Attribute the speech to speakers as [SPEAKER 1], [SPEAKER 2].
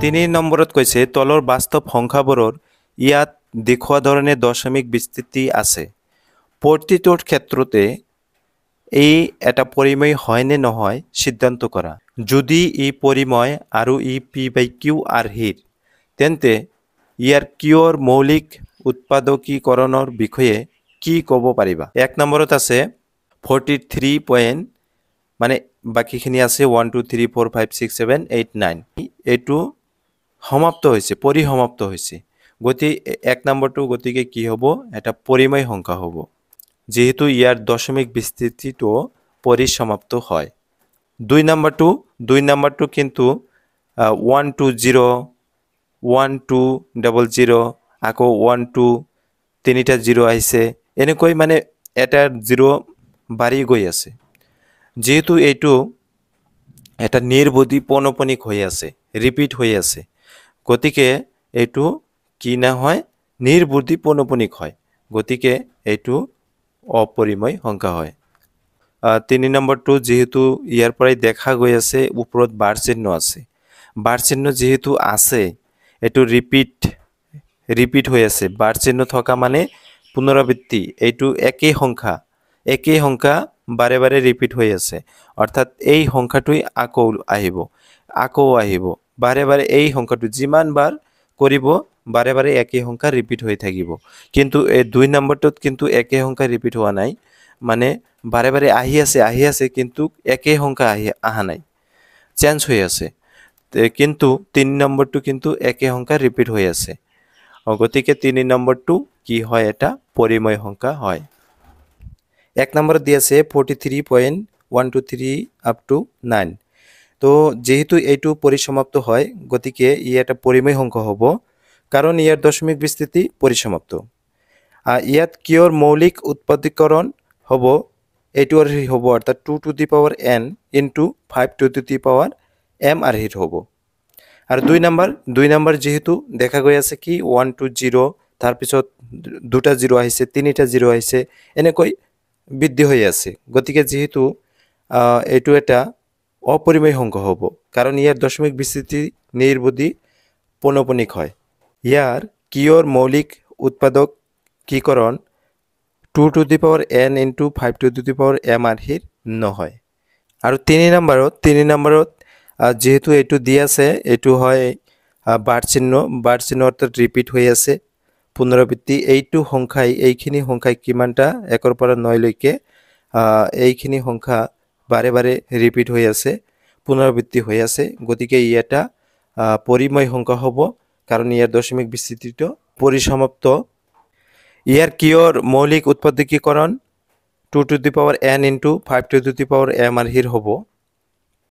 [SPEAKER 1] তিনি নম্বৰত কৈছে তলৰ বাস্তৱ সংখ্যাবোৰৰ ইয়াত দেখুওৱা ধৰণে দশমিক বিস্তৃতি আছে। প্ৰতিটোৰ ক্ষেত্ৰতে এই এটা পৰিমেয় হয় নে নহয় সিদ্ধান্ত কৰা। যদি ই পৰিমেয় আৰু ই p/q আৰ্হিৰ তেন্তে ইয়াৰ কিউৰ মৌলিক উৎপাদকীকৰণৰ বিষয়ে কি ক'ব পাৰিবা? 1 নম্বৰত আছে 43 পইণ্ট মানে বাকিখিনি আছে 1 2 3 4 5 6 7 8 9 এইটো সমাপ্ত হৈছে পৰিসমাপ্ত হৈছে গতি 1 নম্বৰটো গতিকে কি হ'ব এটা পৰিমেয় সংখ্যা হ'ব যেহেতু ইয়াৰ দশমিক বিস্তৃতিটো পৰিসমাপ্ত হয়। 2 নম্বৰটো কিন্তু 1 2 0 1 2 0 0 আকৌ 1 2 তিনিটা 0 আহিছে এনেকৈ মানে এটা 0 বাঢ়ি গৈ আছে যেহেতু এইটো এটা নিৰ্বুদ্ধি পৌনঃপুনিক হৈ আছে ৰিপিট হৈ আছে গতিকে এইটো কি না হয় নিৰ্বুদ্ধি পৌনঃপুনিক হয় গতিকে এইটো অপৰিমেয় সংখ্যা হয়। 3 নম্বৰটো যেহেতু ইয়াৰ পৰাই দেখা গৈ আছে ওপৰত বাৰ চিহ্ন আছে বাৰ চিহ্ন যেহেতু আছে এইটো ৰিপিট হৈ আছে বাৰ চিহ্ন থকা মানে পুনৰাবৃত্তি এইটো একেই সংখ্যা বাৰে বাৰে ৰিপিট হৈ আছে অৰ্থাৎ এই সংখ্যাটোই আকৌ আহিব বাৰে বাৰে এই সংখ্যাটো যিমান বাৰ কৰিব বাৰে বাৰে একেই সংখ্যা ৰিপিট হৈ থাকিব কিন্তু এই 2 নম্বৰটোত কিন্তু একেই সংখ্যা ৰিপিট হোৱা নাই মানে বাৰে বাৰে আহি আছে কিন্তু একেই সংখ্যা আহা নাই চেঞ্জ হৈ আছে কিন্তু 3 নম্বৰটো কিন্তু একেই সংখ্যা ৰিপিট হৈ আছে গতিকে 3 নম্বৰটো কি হয় এটা পৰিমেয় সংখ্যা হয়। 1 নম্বৰত দি আছে 43.123 up to 9 তো যেহেতু এইটো পৰিসমাপ্ত হয় গতিকে ই এটা পৰিমেয় সংখ্যা হ'ব কাৰণ ইয়াৰ দশমিক বিস্তৃতি পৰিসমাপ্ত। ইয়াত কিউৰ মৌলিক উৎপাদকীকৰণ হ'ব এইটো আৰ্হি হ'ব অৰ্থাৎ 2 to the power n into 5 to the power m আৰ্হিৰ হ'ব। আৰু 2 নম্বৰ যেহেতু দেখা গৈ আছে কি 1 2 0 তাৰপিছত দুটা 0 আহিছে তিনিটা 0 আহিছে এনেকৈ বৃদ্ধি হৈ আছে গতিকে যেহেতু এইটো এটা অপৰিমেয় সংখ্যা হ'ব কাৰণ ইয়াৰ দশমিক বিস্তৃতি নিৰ্বুদ্ধি পৌনঃপুনিক হয়। ইয়াৰ কিউৰ মৌলিক উৎপাদকীকৰণ 2 to the power n into 5 to the power m আৰ্হিৰ নহয়। আৰু 3 নম্বৰত যেহেতু এইটো দি আছে এইটো হয় বাৰ চিহ্ন অৰ্থাৎ ৰিপিট হৈ আছে পুনৰাবৃত্তি এইখিনি সংখ্যাই কিমানটা 1 পৰা 9 লৈকে এইখিনি সংখ্যা বাৰে বাৰে ৰিপিট হৈ আছে পুনৰাবৃত্তি হৈ আছে গতিকে ই এটা পৰিমেয় সংখ্যা হ'ব কাৰণ ইয়াৰ দশমিক বিস্তৃতিটো পৰিসমাপ্ত। ইয়াৰ কিউৰ মৌলিক উৎপাদকীকৰণ 2 to the power n into 5 to the power m আৰ্হিৰ হ'ব